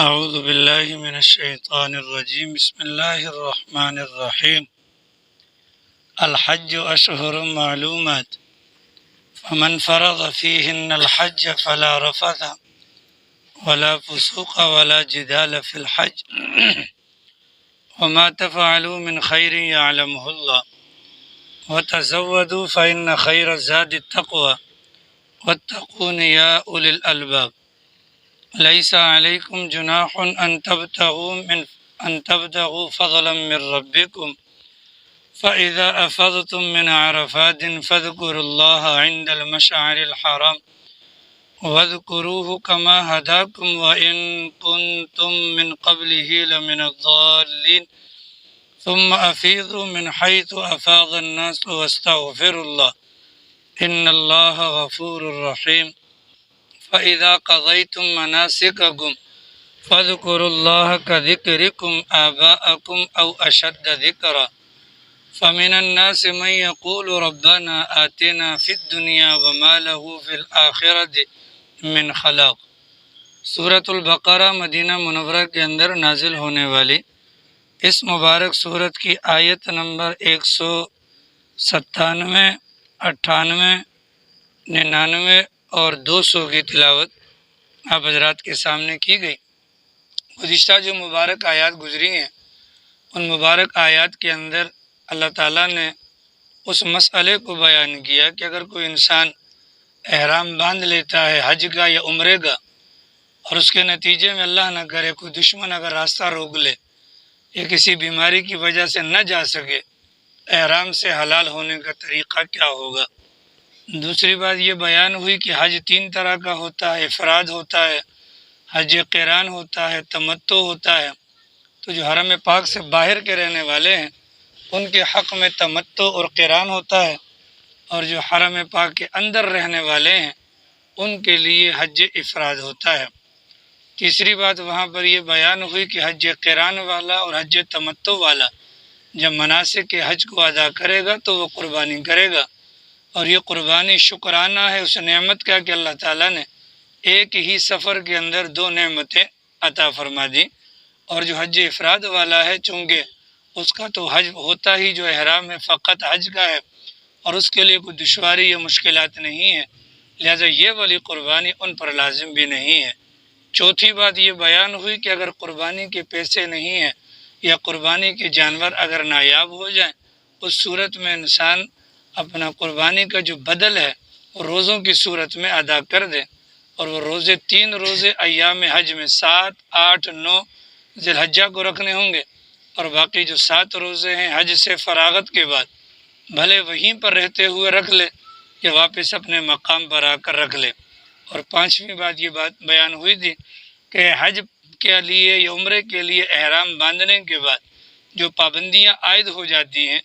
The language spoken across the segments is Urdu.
اعوذ باللہ من الشیطان الرجیم بسم اللہ الرحمن الرحیم الحج اشہر معلومات فمن فرض فیہن الحج فلا رفث ولا فسوق ولا جدال فی الحج وما تفعلوا من خیر یعلمہ اللہ وتزودوا فإن خیر الزاد التقوی واتقون یا اولی الالباب لیس علیکم جناح ان تبتغوا فضلا من ربکم فإذا أفضتم من عرفات فاذكروا الله عند المشعر الحرام واذكروه كما هداكم وإن كنتم من قبله لمن الضالين ثم أفيضوا من حيث أفاض الناس واستغفروا الله إن الله غفور رحيم فإذا قضيتم مناسككم فاذكروا الله كذكركم آباءكم أو أشد ذكرا فمن الناس من يقول ربنا آتنا في الدنيا وما له في الآخرة من خلاق۔ سورۃ البقرہ مدینہ منورہ کے اندر نازل ہونے والی اس مبارک سورت کی آیت نمبر 197، 98، 99 اور 200 کی تلاوت آپ حضرات کے سامنے کی گئی۔ گزشتہ جو مبارک آیات گزری ہیں ان مبارک آیات کے اندر اللہ تعالیٰ نے اس مسئلے کو بیان کیا کہ اگر کوئی انسان احرام باندھ لیتا ہے حج کا یا عمرے کا اور اس کے نتیجے میں اللہ نہ کرے کوئی دشمن اگر راستہ روک لے یا کسی بیماری کی وجہ سے نہ جا سکے، احرام سے حلال ہونے کا طریقہ کیا ہوگا۔ دوسری بات یہ بیان ہوئی کہ حج 3 طرح کا ہوتا ہے، افراد ہوتا ہے، حج قران ہوتا ہے، تمتع ہوتا ہے۔ تو جو حرم پاک سے باہر کے رہنے والے ہیں ان کے حق میں تمتع اور قران ہوتا ہے، اور جو حرم پاک کے اندر رہنے والے ہیں ان کے لیے حج افراد ہوتا ہے۔ تیسری بات وہاں پر یہ بیان ہوئی کہ حج قران والا اور حج تمتع والا جب مناسک کے حج کو ادا کرے گا تو وہ قربانی کرے گا، اور یہ قربانی شکرانہ ہے اس نعمت کا کہ اللہ تعالیٰ نے ایک ہی سفر کے اندر 2 نعمتیں عطا فرما دی۔ اور جو حج افراد والا ہے چونکہ اس کا تو حج ہوتا ہی جو احرام ہے فقط حج کا ہے اور اس کے لیے کوئی دشواری یا مشکلات نہیں ہے، لہذا یہ والی قربانی ان پر لازم بھی نہیں ہے۔ چوتھی بات یہ بیان ہوئی کہ اگر قربانی کے پیسے نہیں ہیں یا قربانی کے جانور اگر نایاب ہو جائیں اس صورت میں انسان اپنا قربانی کا جو بدل ہے وہ روزوں کی صورت میں ادا کر دے، اور وہ روزے 3 روزے ایام حج میں 7، 8، 9 ذی الحجہ کو رکھنے ہوں گے، اور باقی جو 7 روزے ہیں حج سے فراغت کے بعد بھلے وہیں پر رہتے ہوئے رکھ لے یا واپس اپنے مقام پر آ کر رکھ لے۔ اور 5ویں بات یہ بات بیان ہوئی تھی کہ حج کے لیے یا عمرے کے لیے احرام باندھنے کے بعد جو پابندیاں عائد ہو جاتی ہیں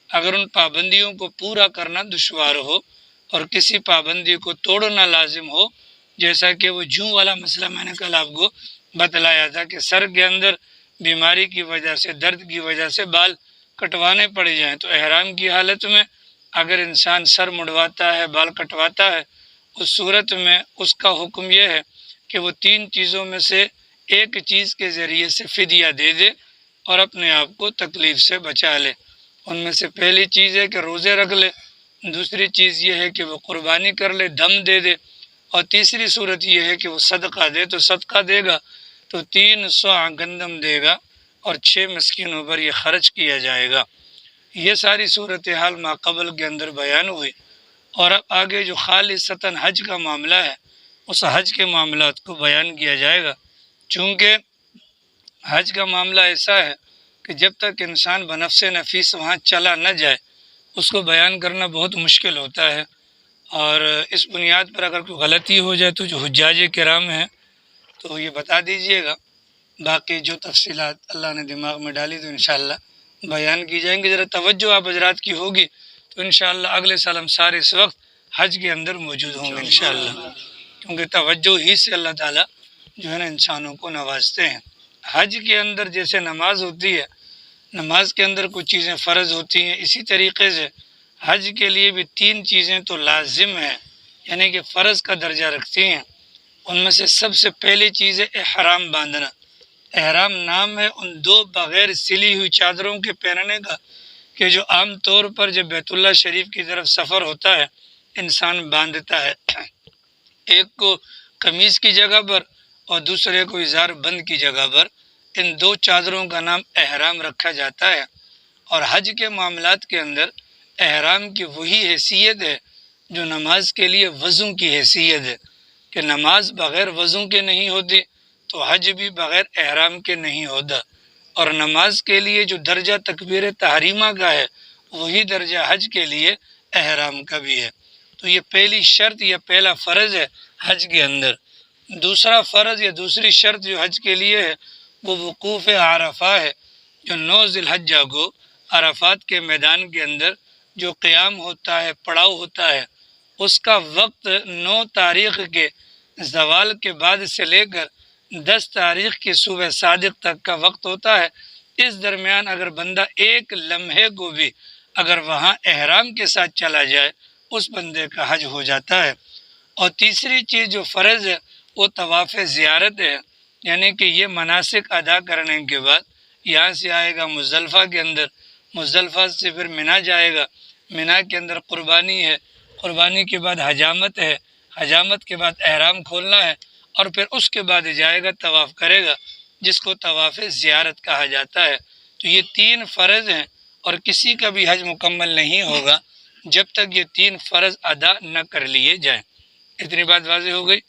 اگر ان پابندیوں کو پورا کرنا دشوار ہو اور کسی پابندی کو توڑنا لازم ہو، جیسا کہ وہ جوں والا مسئلہ میں نے کل آپ کو بتلایا تھا کہ سر کے اندر بیماری کی وجہ سے درد کی وجہ سے بال کٹوانے پڑ جائیں، تو احرام کی حالت میں اگر انسان سر مڑواتا ہے، بال کٹواتا ہے، اس صورت میں اس کا حکم یہ ہے کہ وہ 3 چیزوں میں سے ایک چیز کے ذریعے سے فدیہ دے دے اور اپنے آپ کو تکلیف سے بچا لے۔ ان میں سے پہلی چیز ہے کہ روزے رکھ لے، دوسری چیز یہ ہے کہ وہ قربانی کر لے، دم دے دے، اور تیسری صورت یہ ہے کہ وہ صدقہ دے، تو صدقہ دے گا تو 3 صاع گندم دے گا اور 6 مسکینوں پر یہ خرچ کیا جائے گا۔ یہ ساری صورتحال ماقبل کے اندر بیان ہوئی، اور اب آگے جو خالصتاً حج کا معاملہ ہے اس حج کے معاملات کو بیان کیا جائے گا۔ چونکہ حج کا معاملہ ایسا ہے کہ جب تک انسان بنفس نفیس وہاں چلا نہ جائے اس کو بیان کرنا بہت مشکل ہوتا ہے، اور اس بنیاد پر اگر کوئی غلطی ہو جائے تو جو حجاج کرام ہیں تو یہ بتا دیجئے گا، باقی جو تفصیلات اللہ نے دماغ میں ڈالی تو انشاءاللہ بیان کی جائیں گی۔ ذرا توجہ آپ حضرات کی ہوگی تو انشاءاللہ اگلے سال ہم سارے اس وقت حج کے اندر موجود ہوں گے انشاءاللہ، کیونکہ توجہ ہی سے اللہ تعالیٰ جو ہے نا انسانوں کو نوازتے ہیں۔ حج کے اندر جیسے نماز ہوتی ہے، نماز کے اندر کچھ چیزیں فرض ہوتی ہیں، اسی طریقے سے حج کے لیے بھی 3 چیزیں تو لازم ہیں، یعنی کہ فرض کا درجہ رکھتی ہیں۔ ان میں سے سب سے پہلی چیز ہے احرام باندھنا۔ احرام نام ہے ان دو بغیر سلی ہوئی چادروں کے پہننے کا کہ جو عام طور پر جب بیت اللہ شریف کی طرف سفر ہوتا ہے انسان باندھتا ہے، ایک کو قمیض کی جگہ پر اور دوسرے کو ازار بند کی جگہ پر۔ ان دو چادروں کا نام احرام رکھا جاتا ہے۔ اور حج کے معاملات کے اندر احرام کی وہی حیثیت ہے جو نماز کے لیے وضو کی حیثیت ہے، کہ نماز بغیر وضو کے نہیں ہوتی تو حج بھی بغیر احرام کے نہیں ہوتا، اور نماز کے لیے جو درجہ تکبیر تحریمہ کا ہے وہی درجہ حج کے لیے احرام کا بھی ہے۔ تو یہ پہلی شرط یا پہلا فرض ہے حج کے اندر۔ دوسرا فرض یا دوسری شرط جو حج کے لیے ہے وہ وقوف عرفہ ہے، جو 9 ذی الحجہ کو عرفات کے میدان کے اندر جو قیام ہوتا ہے، پڑاؤ ہوتا ہے، اس کا وقت 9 تاریخ کے زوال کے بعد سے لے کر 10 تاریخ کی صبح صادق تک کا وقت ہوتا ہے۔ اس درمیان اگر بندہ ایک لمحے کو بھی اگر وہاں احرام کے ساتھ چلا جائے اس بندے کا حج ہو جاتا ہے۔ اور تیسری چیز جو فرض ہے وہ طواف زیارت ہے، یعنی کہ یہ مناسک ادا کرنے کے بعد یہاں سے آئے گا مزدلفہ کے اندر، مزدلفہ سے پھر منا جائے گا، منا کے اندر قربانی ہے، قربانی کے بعد حجامت ہے، حجامت کے بعد احرام کھولنا ہے، اور پھر اس کے بعد جائے گا طواف کرے گا، جس کو طواف زیارت کہا جاتا ہے۔ تو یہ 3 فرض ہیں، اور کسی کا بھی حج مکمل نہیں ہوگا جب تک یہ 3 فرض ادا نہ کر لیے جائیں۔ اتنی بات واضح ہو گئی۔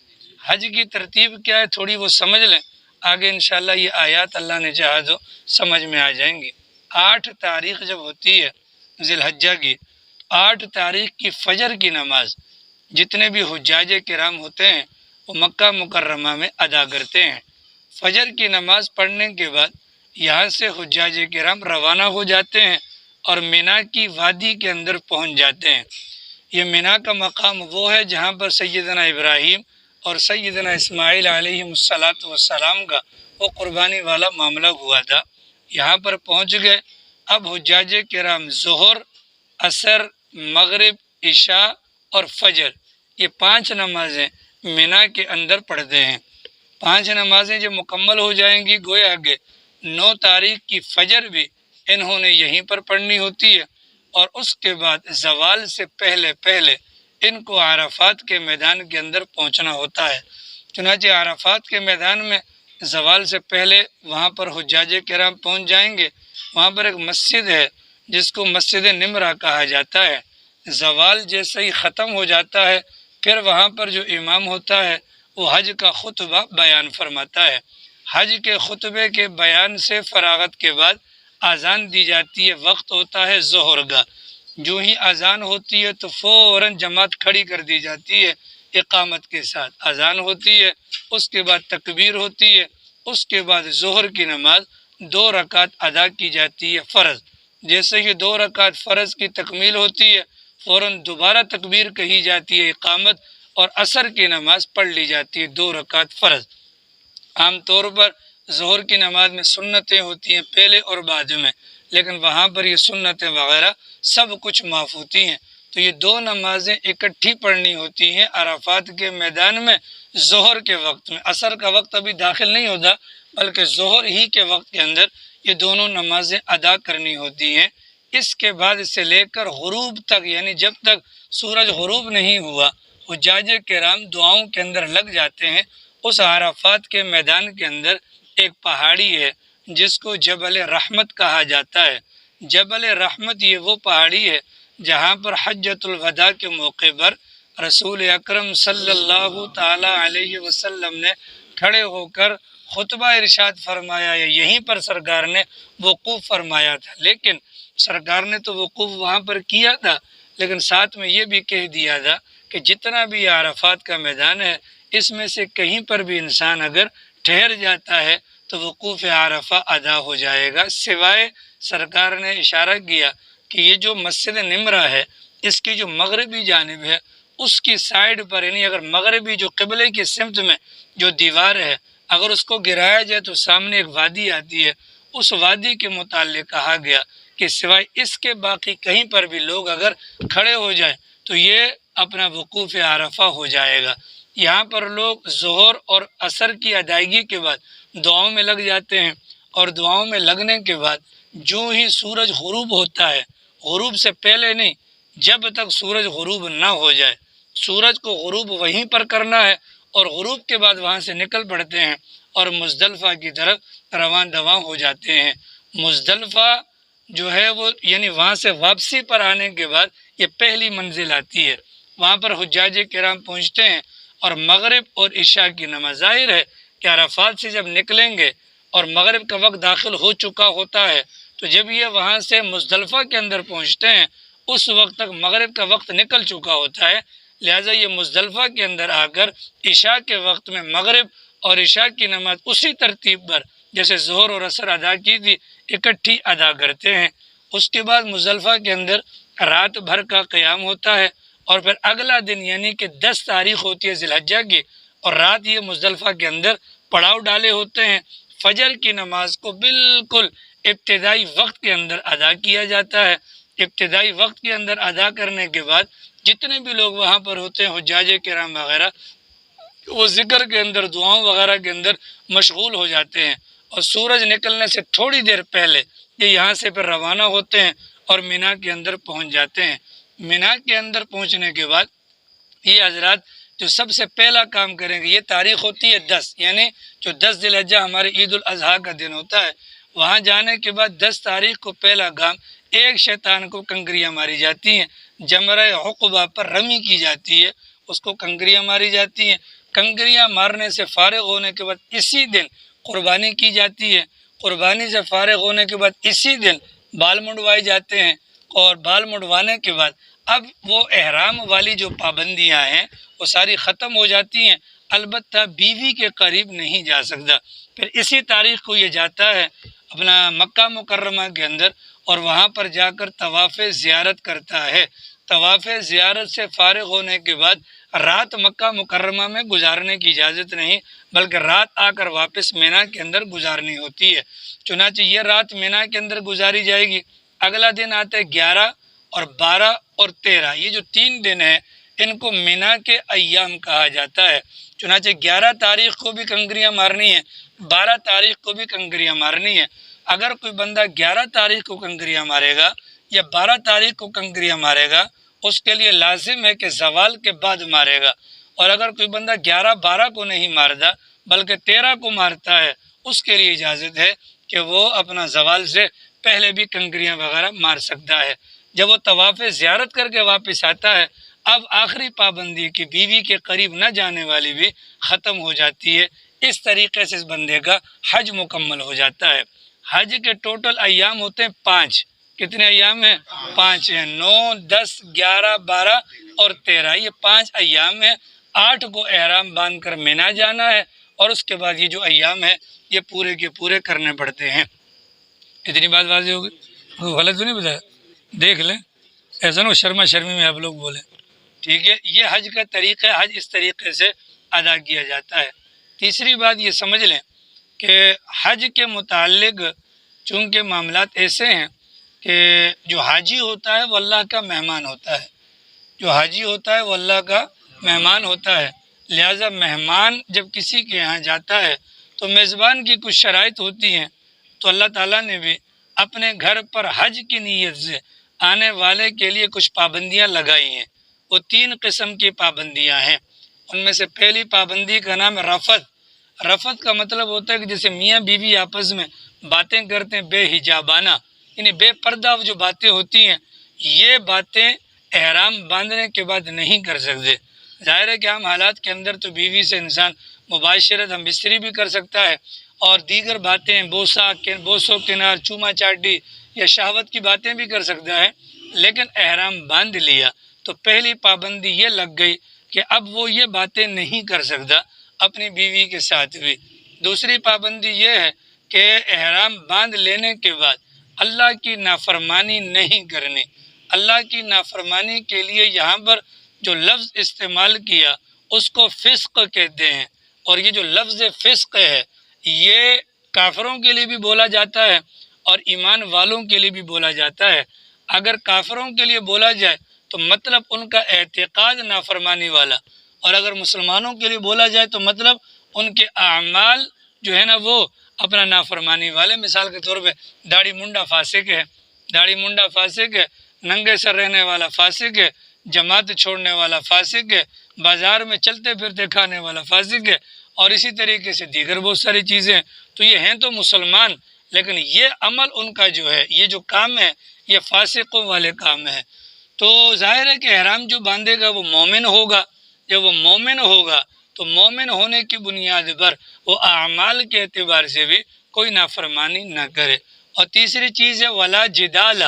حج کی ترتیب کیا ہے تھوڑی وہ سمجھ لیں، آگے انشاءاللہ یہ آیات اللہ نے چاہا تو سمجھ میں آ جائیں گی۔ 8 تاریخ جب ہوتی ہے ذی الحجہ کی، 8 تاریخ کی فجر کی نماز جتنے بھی حجاج کرام ہوتے ہیں وہ مکہ مکرمہ میں ادا کرتے ہیں۔ فجر کی نماز پڑھنے کے بعد یہاں سے حجاج کرام روانہ ہو جاتے ہیں اور مینا کی وادی کے اندر پہنچ جاتے ہیں۔ یہ مینا کا مقام وہ ہے جہاں پر سیدنا ابراہیم اور سیدنا اسماعیل علیہ السلام کا وہ قربانی والا معاملہ ہوا تھا۔ یہاں پر پہنچ گئے۔ اب حجاج کرام ظہر، عصر، مغرب، عشاء اور فجر، یہ 5 نمازیں مینا کے اندر پڑھتے ہیں۔ 5 نمازیں جب مکمل ہو جائیں گی گویا کہ 9 تاریخ کی فجر بھی انہوں نے یہیں پر پڑھنی ہوتی ہے، اور اس کے بعد زوال سے پہلے ان کو عرفات کے میدان کے اندر پہنچنا ہوتا ہے۔ چنانچہ عرفات کے میدان میں زوال سے پہلے وہاں پر حجاج کرام پہنچ جائیں گے۔ وہاں پر ایک مسجد ہے جس کو مسجد نمرہ کہا جاتا ہے۔ زوال جیسے ہی ختم ہو جاتا ہے پھر وہاں پر جو امام ہوتا ہے وہ حج کا خطبہ بیان فرماتا ہے۔ حج کے خطبے کے بیان سے فراغت کے بعد اذان دی جاتی ہے، وقت ہوتا ہے ظہر کا۔ جو ہی اذان ہوتی ہے تو فوراً جماعت کھڑی کر دی جاتی ہے، اقامت کے ساتھ اذان ہوتی ہے، اس کے بعد تکبیر ہوتی ہے، اس کے بعد ظہر کی نماز 2 رکعت ادا کی جاتی ہے فرض۔ جیسے ہی 2 رکعت فرض کی تکمیل ہوتی ہے فوراً دوبارہ تکبیر کہی جاتی ہے، اقامت، اور عصر کی نماز پڑھ لی جاتی ہے 2 رکعت فرض۔ عام طور پر ظہر کی نماز میں سنتیں ہوتی ہیں پہلے اور بعد میں، لیکن وہاں پر یہ سنتیں وغیرہ سب کچھ معاف ہوتی ہیں۔ تو یہ 2 نمازیں اکٹھی پڑھنی ہوتی ہیں عرفات کے میدان میں ظہر کے وقت میں۔ عصر کا وقت ابھی داخل نہیں ہوتا بلکہ ظہر ہی کے وقت کے اندر یہ دونوں نمازیں ادا کرنی ہوتی ہیں۔ اس کے بعد سے لے کر غروب تک، یعنی جب تک سورج غروب نہیں ہوا، حجاج کرام دعاؤں کے اندر لگ جاتے ہیں۔ اس عرفات کے میدان کے اندر ایک پہاڑی ہے جس کو جبل رحمت کہا جاتا ہے۔ جبل رحمت یہ وہ پہاڑی ہے جہاں پر حجۃ الوداع کے موقع پر رسول اکرم صلی اللہ تعالی علیہ وسلم نے کھڑے ہو کر خطبہ ارشاد فرمایا ہے۔ یہیں پر سرکار نے وقوف فرمایا تھا، لیکن سرکار نے تو وقوف وہاں پر کیا تھا، لیکن ساتھ میں یہ بھی کہہ دیا تھا کہ جتنا بھی عرفات کا میدان ہے اس میں سے کہیں پر بھی انسان اگر ٹھہر جاتا ہے تو وقوف عرفہ ادا ہو جائے گا، سوائے سرکار نے اشارہ کیا کہ یہ جو مسجد نمرہ ہے اس کی جو مغربی جانب ہے اس کی سائیڈ پر، یعنی اگر مغربی جو قبلے کی سمت میں جو دیوار ہے اگر اس کو گرایا جائے تو سامنے ایک وادی آتی ہے، اس وادی کے متعلق کہا گیا کہ سوائے اس کے باقی کہیں پر بھی لوگ اگر کھڑے ہو جائیں تو یہ اپنا وقوف عرفہ ہو جائے گا۔ یہاں پر لوگ ظہر اور عصر کی ادائیگی کے بعد دعاؤں میں لگ جاتے ہیں، اور دعاؤں میں لگنے کے بعد جو ہی سورج غروب ہوتا ہے، غروب سے پہلے نہیں، جب تک سورج غروب نہ ہو جائے، سورج کو غروب وہیں پر کرنا ہے، اور غروب کے بعد وہاں سے نکل پڑتے ہیں اور مزدلفہ کی طرف رواں دواں ہو جاتے ہیں۔ مزدلفہ جو ہے وہ یعنی وہاں سے واپسی پر آنے کے بعد یہ پہلی منزل آتی ہے، وہاں پر حجاج کرام پہنچتے ہیں، اور مغرب اور عشاء کی نماز، ظاہر ہے کہ عرفات سے جب نکلیں گے اور مغرب کا وقت داخل ہو چکا ہوتا ہے، تو جب یہ وہاں سے مزدلفہ کے اندر پہنچتے ہیں اس وقت تک مغرب کا وقت نکل چکا ہوتا ہے، لہٰذا یہ مزدلفہ کے اندر آ کر عشاء کے وقت میں مغرب اور عشاء کی نماز اسی ترتیب پر جیسے ظہر اور عصر ادا کی تھی اکٹھی ادا کرتے ہیں۔ اس کے بعد مزدلفہ کے اندر رات بھر کا قیام ہوتا ہے، اور پھر اگلا دن یعنی کہ 10 تاریخ ہوتی ہے ذی الحجہ کی، اور رات یہ مزدلفہ کے اندر پڑاؤ ڈالے ہوتے ہیں۔ فجر کی نماز کو بالکل ابتدائی وقت کے اندر ادا کیا جاتا ہے۔ ابتدائی وقت کے اندر ادا کرنے کے بعد جتنے بھی لوگ وہاں پر ہوتے ہیں حجاج کرام وغیرہ، وہ ذکر کے اندر دعاؤں وغیرہ کے اندر مشغول ہو جاتے ہیں، اور سورج نکلنے سے تھوڑی دیر پہلے یہ یہاں سے پھر روانہ ہوتے ہیں اور مینا کے اندر پہنچ جاتے ہیں۔ مینا کے اندر پہنچنے کے بعد یہ حضرات جو سب سے پہلا کام کریں گے، یہ تاریخ ہوتی ہے 10، یعنی جو 10 ذی الحجہ ہمارے عید الاضحیٰ کا دن ہوتا ہے، وہاں جانے کے بعد 10 تاریخ کو پہلا کام، ایک شیطان کو کنکریاں ماری جاتی ہیں، جمرہ عقبہ پر رمی کی جاتی ہے، اس کو کنکریاں ماری جاتی ہیں۔ کنکریاں مارنے سے فارغ ہونے کے بعد اسی دن قربانی کی جاتی ہے، قربانی سے فارغ ہونے کے بعد اسی دن بال منڈوائے جاتے ہیں، اور بال منڈوانے کے بعد اب وہ احرام والی جو پابندیاں ہیں وہ ساری ختم ہو جاتی ہیں، البتہ بیوی کے قریب نہیں جا سکتا۔ پھر اسی تاریخ کو یہ جاتا ہے اپنا مکہ مکرمہ کے اندر، اور وہاں پر جا کر طواف زیارت کرتا ہے۔ طواف زیارت سے فارغ ہونے کے بعد رات مکہ مکرمہ میں گزارنے کی اجازت نہیں، بلکہ رات آ کر واپس مینا کے اندر گزارنی ہوتی ہے۔ چنانچہ یہ رات مینا کے اندر گزاری جائے گی۔ اگلا دن آتا ہے 11 اور 12 اور 13، یہ جو 3 دن ہیں ان کو مینا کے ایام کہا جاتا ہے۔ چنانچہ 11 تاریخ کو بھی کنکریاں مارنی ہے، 12 تاریخ کو بھی کنکریاں مارنی ہے۔ اگر کوئی بندہ 11 تاریخ کو کنکریاں مارے گا یا 12 تاریخ کو کنکریاں مارے گا، اس کے لیے لازم ہے کہ زوال کے بعد مارے گا، اور اگر کوئی بندہ 11 12 کو نہیں مارتا بلکہ 13 کو مارتا ہے، اس کے لیے اجازت ہے کہ وہ اپنا زوال سے پہلے بھی کنکریاں وغیرہ مار سکتا ہے۔ جب وہ طواف زیارت کر کے واپس آتا ہے، اب آخری پابندی کی بیوی کے قریب نہ جانے والی بھی ختم ہو جاتی ہے۔ اس طریقے سے اس بندے کا حج مکمل ہو جاتا ہے۔ حج کے ٹوٹل ایام ہوتے ہیں 5۔ کتنے ایام ہیں؟ 5 ہیں، 9 10 11 12 اور 13، یہ 5 ایام ہیں۔ 8 کو احرام باندھ کر مینا جانا ہے، اور اس کے بعد یہ جو ایام ہے یہ پورے کے پورے کرنے پڑتے ہیں۔ اتنی بات واضح ہوگی؟ غلط تو نہیں بتایا؟ دیکھ لیں، ایسا نہ شرما شرمی میں آپ لوگ بولیں، ٹھیک ہے؟ یہ حج کا طریقہ، حج اس طریقے سے ادا کیا جاتا ہے۔ تیسری بات یہ سمجھ لیں کہ حج کے متعلق چونکہ معاملات ایسے ہیں کہ جو حاجی ہوتا ہے وہ اللہ کا مہمان ہوتا ہے، جو حاجی ہوتا ہے وہ اللہ کا مہمان ہوتا ہے، لہٰذا مہمان جب کسی کے یہاں جاتا ہے تو میزبان کی کچھ شرائط ہوتی ہیں، تو اللہ تعالیٰ نے بھی اپنے گھر پر حج کی نیت سے آنے والے کے لیے کچھ پابندیاں لگائی ہیں۔ وہ 3 قسم کی پابندیاں ہیں۔ ان میں سے پہلی پابندی کا نام ہے رفث۔ رفث کا مطلب ہوتا ہے کہ جیسے میاں بیوی آپس میں باتیں کرتے ہیں بے حجابانہ، یعنی بے پردہ جو باتیں ہوتی ہیں، یہ باتیں احرام باندھنے کے بعد نہیں کر سکتے۔ ظاہر ہے کہ عام حالات کے اندر تو بیوی سے انسان مباشرت ہم بستری بھی کر سکتا ہے، اور دیگر باتیں بوسو کنار، چوما چاٹی یا شہوت کی باتیں بھی کر سکتا ہے، لیکن احرام باندھ لیا تو پہلی پابندی یہ لگ گئی کہ اب وہ یہ باتیں نہیں کر سکتا اپنی بیوی کے ساتھ بھی۔ دوسری پابندی یہ ہے کہ احرام باندھ لینے کے بعد اللہ کی نافرمانی نہیں کرنی۔ اللہ کی نافرمانی کے لیے یہاں پر جو لفظ استعمال کیا اس کو فسق کہتے ہیں، اور یہ جو لفظ فسق ہے یہ کافروں کے لیے بھی بولا جاتا ہے اور ایمان والوں کے لیے بھی بولا جاتا ہے۔ اگر کافروں کے لیے بولا جائے تو مطلب ان کا اعتقاد نافرمانی والا، اور اگر مسلمانوں کے لیے بولا جائے تو مطلب ان کے اعمال جو ہے نا وہ اپنا نافرمانی والے، مثال کے طور پہ داڑھی منڈا فاسق ہے، داڑھی منڈا فاسق ہے، ننگے سر رہنے والا فاسق ہے، جماعت چھوڑنے والا فاسق ہے، بازار میں چلتے پھرتے کھانے والا فاسق ہے، اور اسی طریقے سے دیگر بہت ساری چیزیں ہیں۔ تو یہ ہیں تو مسلمان، لیکن یہ عمل ان کا جو ہے، یہ جو کام ہے، یہ فاسقوں والے کام ہے۔ تو ظاہر ہے کہ احرام جو باندھے گا وہ مومن ہوگا، جب وہ مومن ہوگا تو مومن ہونے کی بنیاد پر وہ اعمال کے اعتبار سے بھی کوئی نافرمانی نہ کرے۔ اور تیسری چیز ہے ولا جدال،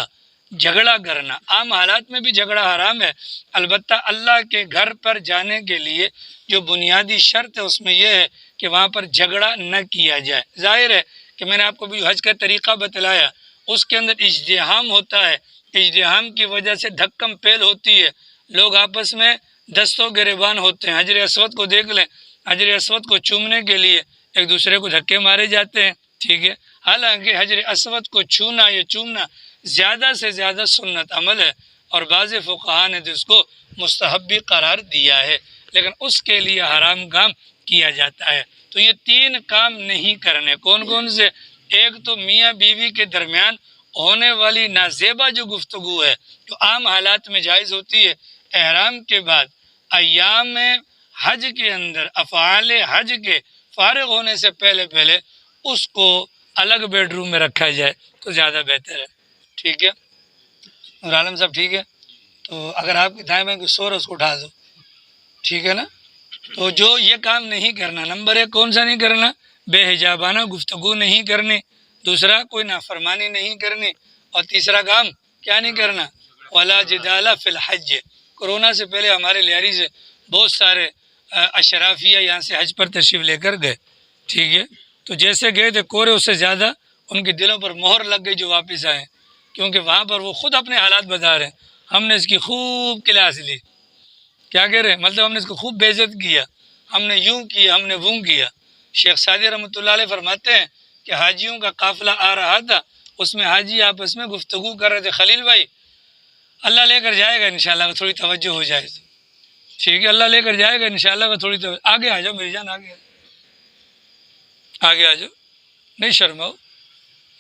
جھگڑا کرنا۔ عام حالات میں بھی جھگڑا حرام ہے، البتہ اللہ کے گھر پر جانے کے لیے جو بنیادی شرط ہے اس میں یہ ہے کہ وہاں پر جھگڑا نہ کیا جائے۔ ظاہر ہے کہ میں نے آپ کو بھی حج کا طریقہ بتلایا، اس کے اندر اجتحام ہوتا ہے، اجتحام کی وجہ سے دھکم پیل ہوتی ہے، لوگ آپس میں دستوں گریبان ہوتے ہیں۔ حجر اسود کو دیکھ لیں، حجر اسود کو چومنے کے لیے ایک دوسرے کو دھکے مارے جاتے ہیں، ٹھیک ہے۔ حالانکہ حجر اسود کو چھونا یا چومنا زیادہ سے زیادہ سنت عمل ہے، اور بعض فقہا نے اس کو مستحب بھی قرار دیا ہے، لیکن اس کے لیے حرام کام کیا جاتا ہے۔ تو یہ تین کام نہیں کرنے، کون کون سے؟ ایک تو میاں بیوی کے درمیان ہونے والی نازیبا جو گفتگو ہے، جو عام حالات میں جائز ہوتی ہے، احرام کے بعد ایام حج کے اندر افعال حج کے فارغ ہونے سے پہلے اس کو الگ بیڈ روم میں رکھا جائے تو زیادہ بہتر ہے، ٹھیک ہے۔ نور عالم صاحب ٹھیک ہے؟ تو اگر آپ کے دائیں بائیں کو سو رہا اس کو اٹھا دو، ٹھیک ہے نا۔ تو جو یہ کام نہیں کرنا، نمبر ایک کون سا نہیں کرنا؟ بے حجابانہ گفتگو نہیں کرنی، دوسرا کوئی نافرمانی نہیں کرنی، اور تیسرا کام کیا نہیں کرنا؟ ولا جدال فی الحج۔ کورونا سے پہلے ہمارے لیاری سے بہت سارے اشرافیہ یہاں سے حج پر تشریف لے کر گئے، ٹھیک ہے۔ تو جیسے گئے تھے کورے اس سے زیادہ ان کے دلوں پر مہر لگ گئی جو واپس آئے، کیونکہ وہاں پر وہ خود اپنے حالات بتا رہے ہیں، ہم نے اس کی خوب کلاس لی، کیا کہہ رہے ہیں، مطلب ہم نے اس کو خوب بے عزت کیا، ہم نے یوں کیا، ہم نے وہ کیا۔ شیخ سعدی رحمۃ اللہ علیہ فرماتے ہیں کہ حاجیوں کا قافلہ آ رہا تھا، اس میں حاجی آپس میں گفتگو کر رہے تھے، خلیل بھائی اللہ لے کر جائے گا انشاءاللہ تھوڑی توجہ ہو جائے تو ٹھیک ہے، اللہ لے کر جائے گا انشاءاللہ تھوڑی توجہ، آگے آ جاؤ میری جان، آگے آ جاؤ، نہیں شرماؤ،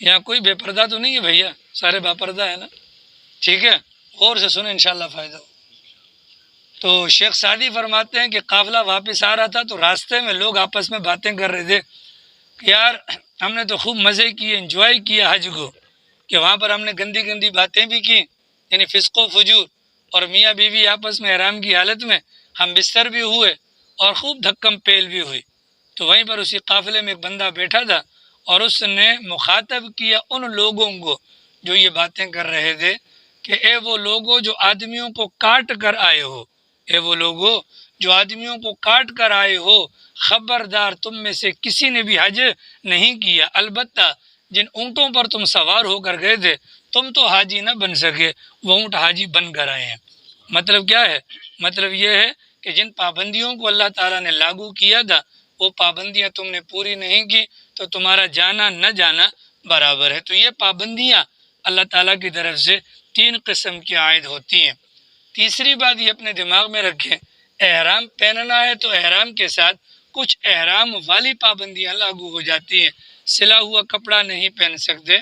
یہاں کوئی بے پردہ تو نہیں ہے بھیا، سارے باپردہ ہیں نا، ٹھیک ہے، غور سے سنیں انشاءاللہ فائدہ ہو۔ تو شیخ سعدی فرماتے ہیں کہ قافلہ واپس آ رہا تھا تو راستے میں لوگ آپس میں باتیں کر رہے تھے کہ یار ہم نے تو خوب مزے کیے، انجوائے کیا حج کو، کہ وہاں پر ہم نے گندی گندی باتیں بھی کی، یعنی فسق و فجور، اور میاں بیوی آپس میں احرام کی حالت میں ہم بستر بھی ہوئے اور خوب دھکم پیل بھی ہوئی۔ تو وہیں پر اسی قافلے میں ایک بندہ بیٹھا تھا اور اس نے مخاطب کیا ان لوگوں کو جو یہ باتیں کر رہے تھے کہ اے وہ لوگوں جو آدمیوں کو کاٹ کر آئے ہو، اے وہ لوگوں جو آدمیوں کو کاٹ کر آئے ہو، خبردار تم میں سے کسی نے بھی حج نہیں کیا، البتہ جن اونٹوں پر تم سوار ہو کر گئے تھے تم تو حاجی نہ بن سکے، وہ اونٹ حاجی بن کر آئے ہیں۔ مطلب کیا ہے؟ مطلب یہ ہے کہ جن پابندیوں کو اللہ تعالیٰ نے لاگو کیا تھا وہ پابندیاں تم نے پوری نہیں کی تو تمہارا جانا نہ جانا برابر ہے۔ تو یہ پابندیاں اللہ تعالیٰ کی طرف سے تین قسم کی عائد ہوتی ہیں۔ تیسری بات یہ اپنے دماغ میں رکھیں، احرام پہننا ہے تو احرام کے ساتھ کچھ احرام والی پابندیاں لاگو ہو جاتی ہیں۔ سلا ہوا کپڑا نہیں پہن سکتے،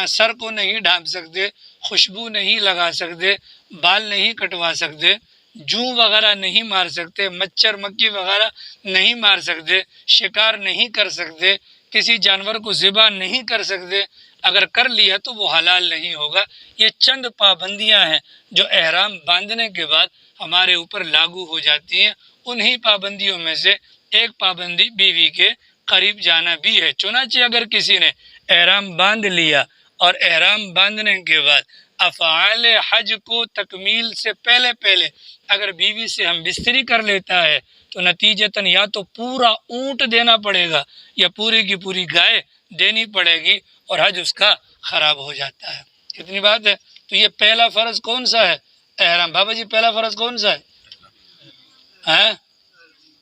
سر کو نہیں ڈھانپ سکتے، خوشبو نہیں لگا سکتے، بال نہیں کٹوا سکتے، جوں وغیرہ نہیں مار سکتے، مچھر مکھی وغیرہ نہیں مار سکتے، شکار نہیں کر سکتے، کسی جانور کو ذبح نہیں کر سکتے، اگر کر لیا تو وہ حلال نہیں ہوگا۔ یہ چند پابندیاں ہیں جو احرام باندھنے کے بعد ہمارے اوپر لاگو ہو جاتی ہیں۔ انہی پابندیوں میں سے ایک پابندی بیوی کے قریب جانا بھی ہے۔ چنانچہ اگر کسی نے احرام باندھ لیا اور احرام باندھنے کے بعد افعال حج کو تکمیل سے پہلے اگر بیوی سے ہم بستری کر لیتا ہے تو نتیجتاً یا تو پورا اونٹ دینا پڑے گا یا پوری کی پوری گائے دینی پڑے گی اور حج اس کا خراب ہو جاتا ہے۔ کتنی بات ہے؟ تو یہ پہلا فرض کون سا ہے؟ احرام۔ بابا جی پہلا فرض کون سا ہے؟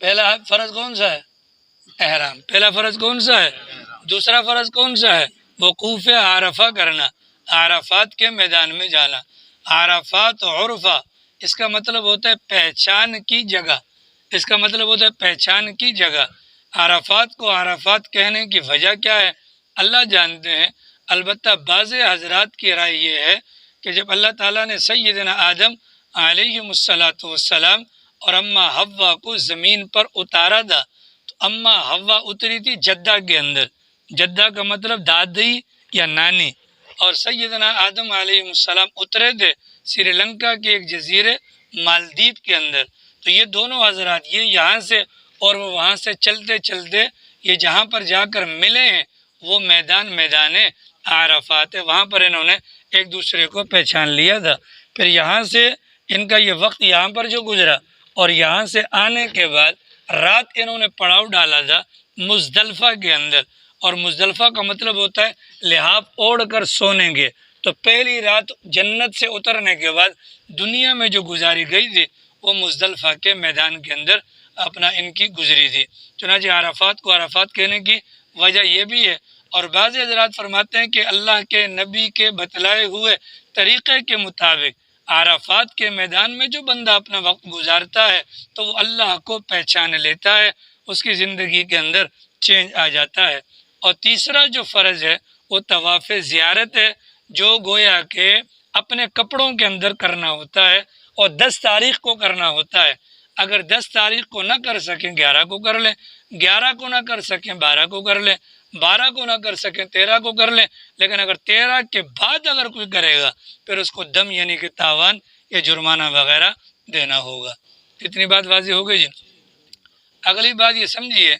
پہلا فرض کون سا ہے؟ احرام۔ پہلا فرض کون سا ہے؟ دوسرا فرض کون سا ہے؟ وقوف عرفہ کرنا، عرفات کے میدان میں جانا۔ عرفات عرفہ اس کا مطلب ہوتا ہے پہچان کی جگہ، اس کا مطلب ہوتا ہے پہچان کی جگہ۔ عرفات کو عرفات کہنے کی وجہ کیا ہے اللہ جانتے ہیں، البتہ بعض حضرات کی رائے یہ ہے کہ جب اللہ تعالیٰ نے سیدنا آدم علیہم الصلاۃ والسلام اور اماں حوا کو زمین پر اتارا تھا، تو اماں حوا اتری تھی جدہ کے اندر، جدہ کا مطلب دادی یا نانی، اور سیدنا آدم علیہ السلام اترے تھے سری لنکا کے ایک جزیرے مالدیپ کے اندر۔ تو یہ دونوں حضرات، یہ یہاں سے اور وہ وہاں سے چلتے چلتے یہ جہاں پر جا کر ملے ہیں وہ میدان عرفات ہے، وہاں پر انہوں نے ایک دوسرے کو پہچان لیا تھا۔ پھر یہاں سے ان کا یہ وقت یہاں پر جو گزرا، اور یہاں سے آنے کے بعد رات انہوں نے پڑاؤ ڈالا تھا مزدلفہ کے اندر، اور مزدلفہ کا مطلب ہوتا ہے لحاف اوڑھ کر سونے گے۔ تو پہلی رات جنت سے اترنے کے بعد دنیا میں جو گزاری گئی تھی وہ مزدلفہ کے میدان کے اندر اپنا ان کی گزری تھی۔ چنانچہ عرفات کو عرفات کہنے کی وجہ یہ بھی ہے، اور بعض حضرات فرماتے ہیں کہ اللہ کے نبی کے بتلائے ہوئے طریقے کے مطابق عرفات کے میدان میں جو بندہ اپنا وقت گزارتا ہے تو وہ اللہ کو پہچان لیتا ہے، اس کی زندگی کے اندر چینج آ جاتا ہے۔ اور تیسرا جو فرض ہے وہ طواف زیارت ہے، جو گویا کہ اپنے کپڑوں کے اندر کرنا ہوتا ہے، اور 10 تاریخ کو کرنا ہوتا ہے۔ اگر 10 تاریخ کو نہ کر سکیں 11 کو کر لیں، 11 کو نہ کر سکیں 12 کو کر لیں، 12 کو نہ کر سکیں 13 کو کر لیں، لیکن اگر 13 کے بعد اگر کوئی کرے گا پھر اس کو دم یعنی کہ تاوان یا جرمانہ وغیرہ دینا ہوگا۔ اتنی بات واضح ہو گئی جی۔ اگلی بات یہ سمجھیے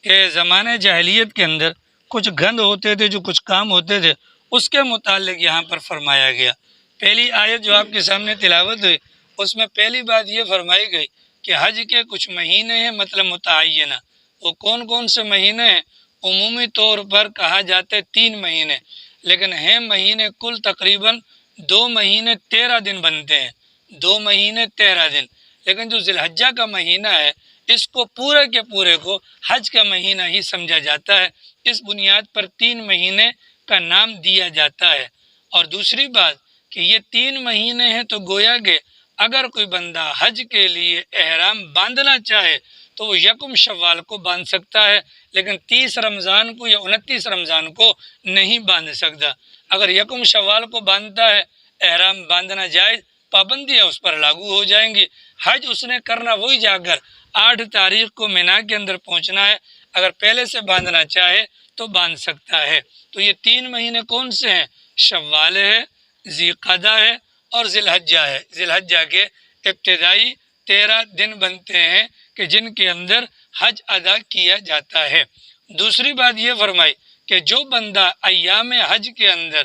کہ زمانہ جاہلیت کے اندر کچھ گند ہوتے تھے، جو کچھ کام ہوتے تھے اس کے متعلق یہاں پر فرمایا گیا۔ پہلی آیت جو آپ کے سامنے تلاوت ہوئی اس میں پہلی بات یہ فرمائی گئی کہ حج کے کچھ مہینے ہیں، مطلب متعینہ۔ وہ کون کون سے مہینے ہیں؟ عمومی طور پر کہا جاتا ہے 3 مہینے، لیکن ہیں مہینے کل تقریباً 2 مہینے 13 دن بنتے ہیں، 2 مہینے 13 دن۔ لیکن جو ذی الحجہ کا مہینہ ہے اس کو پورے کے پورے کو حج کا مہینہ ہی سمجھا جاتا ہے، اس بنیاد پر 3 مہینے کا نام دیا جاتا ہے۔ اور دوسری بات کہ یہ 3 مہینے ہیں تو گویا کہ اگر کوئی بندہ حج کے لیے احرام باندھنا چاہے تو وہ 1 شوال کو باندھ سکتا ہے، لیکن 30 رمضان کو یا 29 رمضان کو نہیں باندھ سکتا۔ اگر 1 شوال کو باندھتا ہے احرام باندھنا جائز، پابندیاں اس پر لاگو ہو جائیں گی۔ حج اس نے کرنا وہی جا کر 8 تاریخ کو مینا کے اندر پہنچنا ہے، اگر پہلے سے باندھنا چاہے تو باندھ سکتا ہے۔ تو یہ 3 مہینے کون سے ہیں؟ شوال ہے، ذی قعدہ ہے اور ذی الحجہ ہے۔ ذی الحجہ کے ابتدائی 13 دن بنتے ہیں کہ جن کے اندر حج ادا کیا جاتا ہے۔ دوسری بات یہ فرمائی کہ جو بندہ ایام حج کے اندر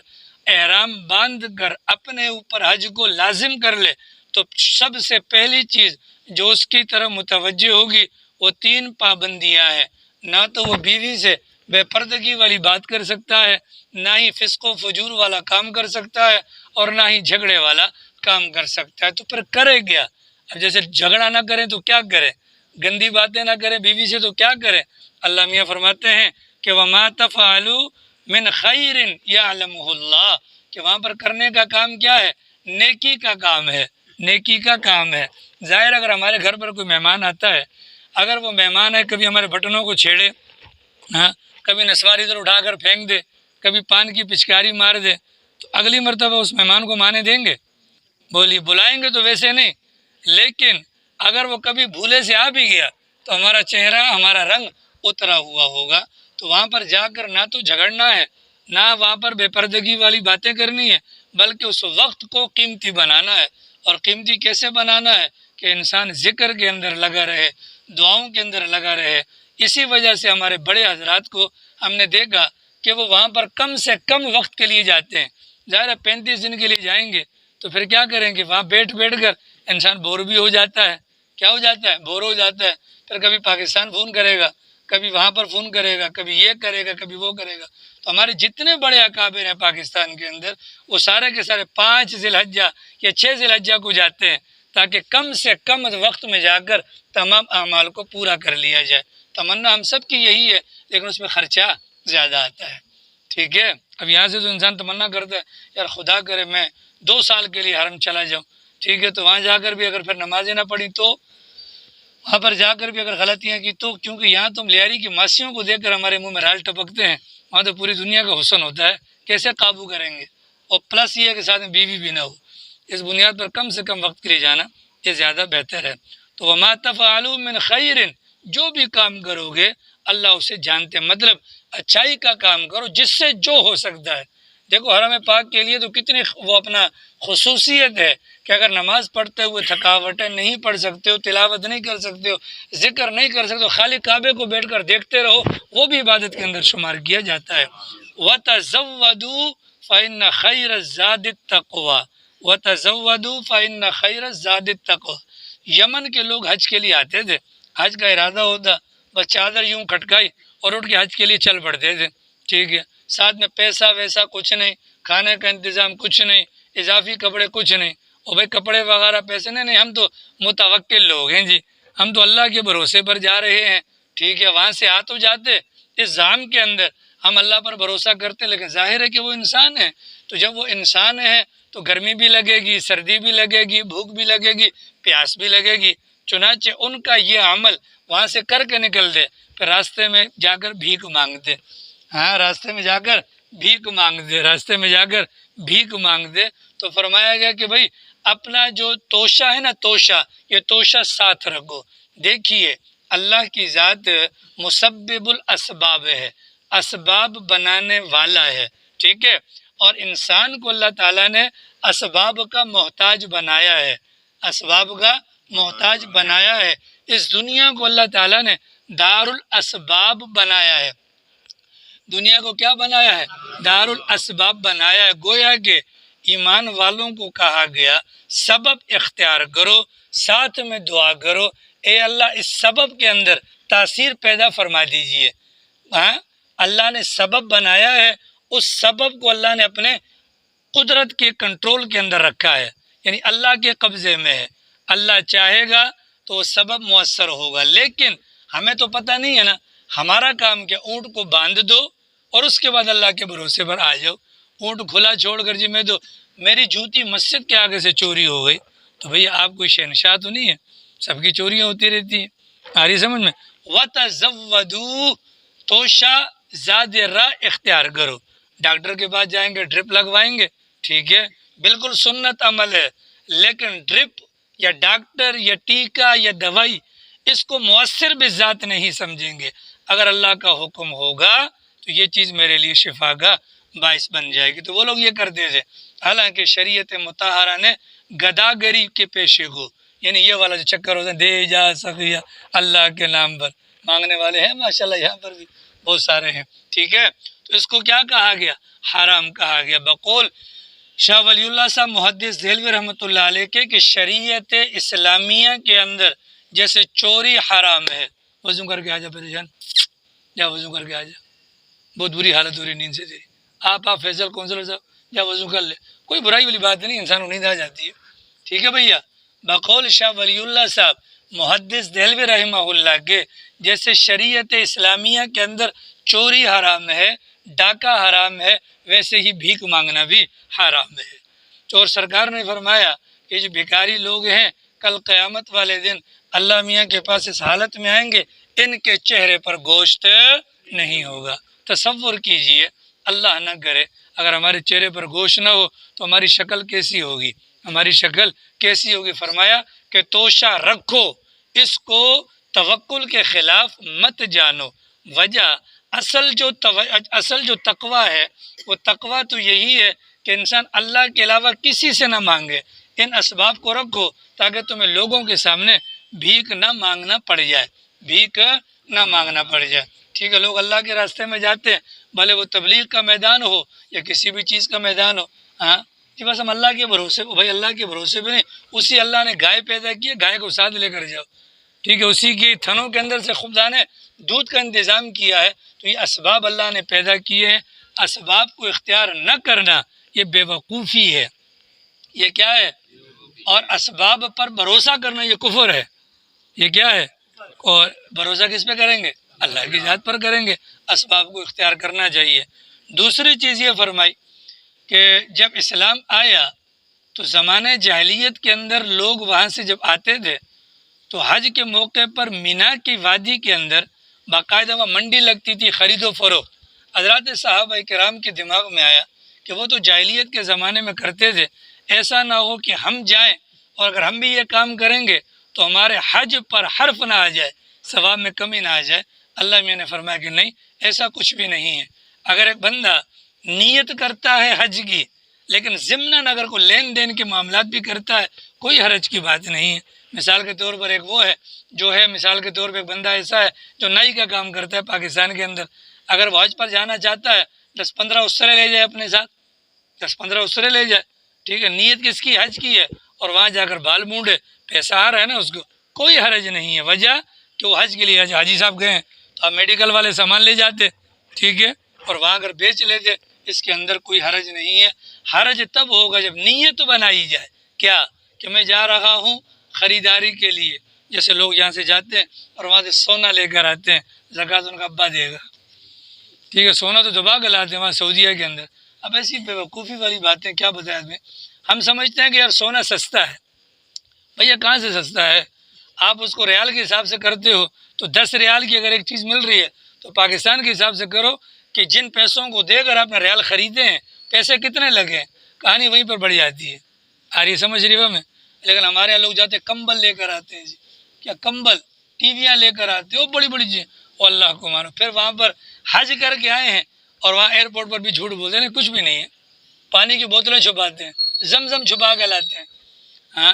احرام باندھ کر اپنے اوپر حج کو لازم کر لے تو سب سے پہلی چیز جو اس کی طرف متوجہ ہوگی وہ 3 پابندیاں ہیں۔ نہ تو وہ بیوی سے بے پردگی والی بات کر سکتا ہے، نہ ہی فسق و فجور والا کام کر سکتا ہے، اور نہ ہی جھگڑے والا کام کر سکتا ہے۔ تو پھر کرے کیا؟ اب جیسے جھگڑا نہ کریں تو کیا کریں، گندی باتیں نہ کریں بیوی سے تو کیا کریں؟ اللہ میاں فرماتے ہیں کہ وَمَا تَفْعَلُوا مِنْ خَيْرٍ يَعْلَمُهُ اللَّهُ، کہ وہاں پر کرنے کا کام کیا ہے؟ نیکی کا کام ہے، نیکی کا کام ہے۔ ظاہر اگر ہمارے گھر پر کوئی مہمان آتا ہے، اگر وہ مہمان ہے کبھی ہمارے بٹنوں کو چھیڑے، کبھی نسواری ادھر اٹھا کر پھینک دے، کبھی پان کی پچکاری مار دے، تو اگلی مرتبہ اس مہمان کو مانے دیں گے؟ بولیے، بلائیں گے تو ویسے نہیں، لیکن اگر وہ کبھی بھولے سے آ بھی گیا تو ہمارا چہرہ، ہمارا رنگ اترا ہوا ہوگا۔ تو وہاں پر جا کر نہ تو جھگڑنا ہے، نہ وہاں پر بے پردگی والی باتیں کرنی ہے، بلکہ اس وقت کو قیمتی بنانا ہے۔ اور قیمتی کیسے بنانا ہے کہ انسان ذکر کے اندر لگا رہے، دعاؤں کے اندر لگا رہے۔ اسی وجہ سے ہمارے بڑے حضرات کو ہم نے دیکھا کہ وہ وہاں پر کم سے کم وقت کے لیے جاتے ہیں۔ ظاہر ہے 35 دن کے لیے جائیں گے تو پھر کیا کریں گے؟ وہاں بیٹھ کر انسان بور بھی ہو جاتا ہے۔ کیا ہو جاتا ہے؟ بور ہو جاتا ہے۔ پھر کبھی پاکستان فون کرے گا، کبھی وہاں پر فون کرے گا، کبھی یہ کرے گا، کبھی وہ کرے گا۔ تو ہمارے جتنے بڑے اکابر ہیں پاکستان کے اندر وہ سارے کے سارے 5 ذی الحجہ یا 6 ذی الحجہ کو جاتے ہیں تاکہ کم سے کم وقت میں جا کر تمام اعمال کو پورا کر لیا جائے۔ تمنا ہم سب کی یہی ہے، لیکن اس میں خرچہ زیادہ آتا ہے۔ ٹھیک ہے، اب یہاں سے تو انسان تمنا کرتا ہے یار خدا کرے میں 2 سال کے لیے حرم چلا جاؤں، ٹھیک ہے، تو وہاں جا کر بھی اگر پھر نمازیں نہ پڑھی تو وہاں پر جا کر بھی اگر غلطیاں کی تو کیونکہ یہاں تو ہم لیاری کی ماسیوں کو دیکھ کر ہمارے منہ میں رال ٹپکتے ہیں، وہاں تو پوری دنیا کا حسن ہوتا ہے، کیسے قابو کریں گے؟ اور پلس یہ ہے کہ ساتھ میں بیوی بھی نہ ہو، اس بنیاد پر کم سے کم وقت کے لیے جانا یہ زیادہ بہتر ہے۔ تو وما تفعلوا من خیر، جو بھی کام کرو گے اللہ اسے جانتے ہیں، مطلب اچھائی کا کام کرو جس سے جو ہو سکتا ہے۔ دیکھو حرم پاک کے لیے تو کتنی وہ اپنا خصوصیت ہے کہ اگر نماز پڑھتے ہوئے تھکاوٹیں نہیں پڑھ سکتے ہو، تلاوت نہیں کر سکتے ہو، ذکر نہیں کر سکتے ہو، خالی کعبے کو بیٹھ کر دیکھتے رہو، وہ بھی عبادت کے اندر شمار کیا جاتا ہے۔ وَتَزَوَّدُوا فَإِنَّ خَيْرَ الزَّادِ التَّقْوَىٰ وَتَزَوَّدُوا فَإِنَّ خَيْرَ الزَّادِ التَّقْوَىٰ۔ یمن کے لوگ حج کے لیے آتے تھے، حج کا ارادہ ہوتا، بس چادر یوں کھٹکائی اور اٹھ کے حج کے لیے چل پڑتے تھے، ٹھیک ہے، ساتھ میں پیسہ ویسا کچھ نہیں، کھانے کا انتظام کچھ نہیں، اضافی کپڑے کچھ نہیں، اور بھائی کپڑے وغیرہ پیسے نہیں، ہم تو متوکل لوگ ہیں جی، ہم تو اللہ کے بھروسے پر جا رہے ہیں، ٹھیک ہے، وہاں سے آ تو جاتے اس زام کے اندر ہم اللہ پر بھروسہ کرتے، لیکن ظاہر ہے کہ وہ انسان ہے، تو جب وہ انسان ہے تو گرمی بھی لگے گی، سردی بھی لگے گی، بھوک بھی لگے گی، پیاس بھی لگے گی، چنانچہ ان کا یہ عمل وہاں سے کر کے نکل دے، پھر راستے میں جا کر بھیک مانگتے، ہاں راستے میں جا کر بھیک مانگ دے، راستے میں جا کر بھیک مانگ دے، تو فرمایا گیا کہ بھائی اپنا جو توشہ ہے نا، توشہ، یہ توشہ ساتھ رکھو۔ دیکھیے اللہ کی ذات مسبب الاسباب ہے، اسباب بنانے والا ہے، ٹھیک ہے، اور انسان کو اللہ تعالیٰ نے اسباب کا محتاج بنایا ہے، اسباب کا محتاج بنایا ہے۔ اس دنیا کو اللہ تعالیٰ نے دار الاسباب بنایا ہے، دنیا کو کیا بنایا ہے؟ دار الاسباب بنایا ہے۔ گویا کہ ایمان والوں کو کہا گیا سبب اختیار کرو، ساتھ میں دعا کرو، اے اللہ اس سبب کے اندر تاثیر پیدا فرما دیجئے۔ ہاں اللہ نے سبب بنایا ہے، اس سبب کو اللہ نے اپنے قدرت کے کنٹرول کے اندر رکھا ہے، یعنی اللہ کے قبضے میں ہے، اللہ چاہے گا تو وہ سبب مؤثر ہوگا، لیکن ہمیں تو پتہ نہیں ہے نا، ہمارا کام کیا، اونٹ کو باندھ دو اور اس کے بعد اللہ کے بھروسے پر آ جاؤ۔ اونٹ کھلا چھوڑ کر جی میں تو میری جوتی مسجد کے آگے سے چوری ہو گئی، تو بھئی آپ کوئی شہنشاہ تو نہیں ہے، سب کی چوریاں ہوتی رہتی ہیں، آ رہی سمجھ میں؟ وَتَزَوَّدُوا، توشہ زاد راہ اختیار کرو، ڈاکٹر کے پاس جائیں گے ڈرپ لگوائیں گے، ٹھیک ہے، بالکل سنت عمل ہے، لیکن ڈرپ یا ڈاکٹر یا ٹیکہ یا دوائی اس کو مؤثر بذات نہیں سمجھیں گے، اگر اللہ کا حکم ہوگا تو یہ چیز میرے لیے شفا کا باعث بن جائے گی، تو وہ لوگ یہ کرتے تھے۔ حالانکہ شریعت مطہرہ نے گداگری کے پیشے کو، یعنی یہ والا جو چکر ہوتا ہے دے جا سخیہ اللہ کے نام پر مانگنے والے ہیں ماشاءاللہ یہاں پر بھی بہت سارے ہیں، ٹھیک ہے، تو اس کو کیا کہا گیا؟ حرام کہا گیا، بقول شاہ ولی اللہ صاحب محدث دہلوی رحمۃ اللہ علیہ کے کہ شریعت اسلامیہ کے اندر جیسے چوری حرام ہے، وضو کر کے آ جا پریشان، جا وضو کر کے آ جا، بہت بری حالت ہو رہی نیند سے تیری، آپ فیصل کونسلر صاحب جا وضو کر لے، کوئی برائی والی بات نہیں، انسان کو نیند آ جاتی ہے، ٹھیک ہے بھیا، بقول شاہ ولی اللہ صاحب محدث دہلوی رحمہ اللہ کے جیسے شریعت اسلامیہ کے اندر چوری حرام ہے، ڈاکہ حرام ہے، ویسے ہی بھیک مانگنا بھی حرام ہے۔ اور سرکار نے فرمایا کہ جو بھکاری لوگ ہیں کل قیامت والے دن اللہ میاں کے پاس اس حالت میں آئیں گے، ان کے چہرے پر گوشت نہیں ہوگا۔ تصور کیجئے، اللہ نہ کرے اگر ہمارے چہرے پر گوشت نہ ہو تو ہماری شکل کیسی ہوگی، ہماری شکل کیسی ہوگی؟ فرمایا کہ توشہ رکھو، اس کو توکل کے خلاف مت جانو، وجہ اصل جو تقویٰ ہے وہ تقویٰ تو یہی ہے کہ انسان اللہ کے علاوہ کسی سے نہ مانگے، ان اسباب کو رکھو تاکہ تمہیں لوگوں کے سامنے بھیک نہ مانگنا پڑ جائے، بھیک نہ مانگنا پڑ جائے، ٹھیک ہے۔ لوگ اللہ کے راستے میں جاتے ہیں، بھلے وہ تبلیغ کا میدان ہو یا کسی بھی چیز کا میدان ہو، ہاں جی بس ہم اللہ کے بھروسے، بھائی اللہ کے بھروسے پہ نہیں، اسی اللہ نے گائے پیدا کی ہے، گائے کو ساتھ لے کر جاؤ، ٹھیک ہے، اسی کی تھنوں کے اندر سے خدا نے دودھ کا انتظام کیا ہے، تو یہ اسباب اللہ نے پیدا کیے ہیں، اسباب کو اختیار نہ کرنا یہ بے وقوفی ہے، یہ کیا ہے؟ اور اسباب پر بھروسہ کرنا یہ کفر ہے، یہ کیا ہے؟ اور بھروسہ کس پہ کریں گے؟ اللہ کی ذات پر کریں گے، اسباب کو اختیار کرنا چاہیے۔ دوسری چیز یہ فرمائی کہ جب اسلام آیا تو زمانے جاہلیت کے اندر لوگ وہاں سے جب آتے تھے تو حج کے موقع پر مینا کی وادی کے اندر باقاعدہ وہاں منڈی لگتی تھی، خرید و فروخت۔ حضرات صحابہ کرام کے دماغ میں آیا کہ وہ تو جاہلیت کے زمانے میں کرتے تھے، ایسا نہ ہو کہ ہم جائیں اور اگر ہم بھی یہ کام کریں گے تو ہمارے حج پر حرف نہ آ جائے، ثواب میں کمی نہ آ جائے۔ اللہ میاں نے فرمایا کہ نہیں، ایسا کچھ بھی نہیں ہے۔ اگر ایک بندہ نیت کرتا ہے حج کی لیکن ضمناً اگر کوئی لین دین کے معاملات بھی کرتا ہے، کوئی حرج کی بات نہیں ہے۔ مثال کے طور پر ایک وہ ہے جو ہے، مثال کے طور پر ایک بندہ ایسا ہے جو نائی کا کام کرتا ہے پاکستان کے اندر، اگر وہ حج پر جانا چاہتا ہے 10-15 اسرے لے جائے اپنے ساتھ، 10-15 اسرے لے جائے، ٹھیک ہے، نیت کس کی؟ حج کی ہے، اور وہاں جا کر بال مونڈے، پیسہ آ رہا ہے نا اس کو، کوئی حرج نہیں ہے۔ وجہ کہ وہ حج کے لیے حاجی صاحب گئے ہیں تو آپ میڈیکل والے سامان لے جاتے، ٹھیک ہے، اور وہاں اگر بیچ لیتے، اس کے اندر کوئی حرج نہیں ہے۔ حرج تب ہوگا جب نیت بنائی جائے، کیا کہ میں جا رہا ہوں خریداری کے لیے، جیسے لوگ یہاں سے جاتے ہیں اور وہاں سے سونا لے کر آتے ہیں، زکوٰۃ ان کا ابا دے گا، ٹھیک ہے، سونا تو دبا کے لاتے ہیں وہاں سعودیہ کے اندر۔ اب ایسی بیوقوفی والی باتیں کیا بتایا میں، ہم سمجھتے ہیں کہ یار سونا سستا ہے، بھیا کہاں سے سستا ہے؟ آپ اس کو ریال کے حساب سے کرتے ہو تو 10 ریال کی اگر ایک چیز مل رہی ہے تو پاکستان کے حساب سے کرو کہ جن پیسوں کو دے کر آپ نے ریال خریدے ہیں پیسے کتنے لگے ہیں، کہانی وہیں پر بڑھ جاتی ہے۔ آ رہی سمجھ رہی میں؟ لیکن ہمارے یہاں لوگ جاتے ہیں کمبل لے کر آتے ہیں، جی کیا کمبل، ٹی ویاں لے کر آتے ہیں، وہ بڑی بڑی چیزیں، وہ اللہ کو مانو، پھر وہاں پر حج کر کے آئے ہیں اور وہاں ایئرپورٹ پر بھی جھوٹ بولتے ہیں، کچھ بھی نہیں ہے، پانی کی بوتلیں چھپاتے ہیں، زمزم چھپا کے لاتے ہیں۔ ہاں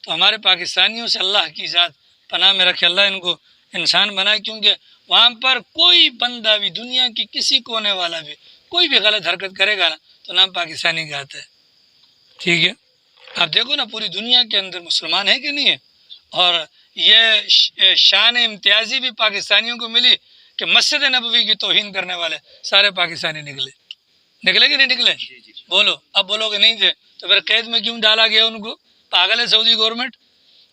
تو ہمارے پاکستانیوں سے اللہ کی ذات پناہ میں رکھے، اللہ ان کو انسان بنائے، کیونکہ وہاں پر کوئی بندہ بھی، دنیا کی کسی کونے والا بھی کوئی بھی غلط حرکت کرے گا نا تو نام پاکستانی کا آتا ہے، ٹھیک ہے۔ آپ دیکھو نا پوری دنیا کے اندر مسلمان ہے کہ نہیں ہے، اور یہ شان امتیازی بھی پاکستانیوں کو ملی کہ مسجد نبوی کی توہین کرنے والے سارے پاکستانی نکلے کہ نہیں نکلے؟ بولو، اب بولو کہ نہیں تھے تو پھر قید میں کیوں ڈالا گیا ان کو؟ پاگل ہے سعودی گورنمنٹ۔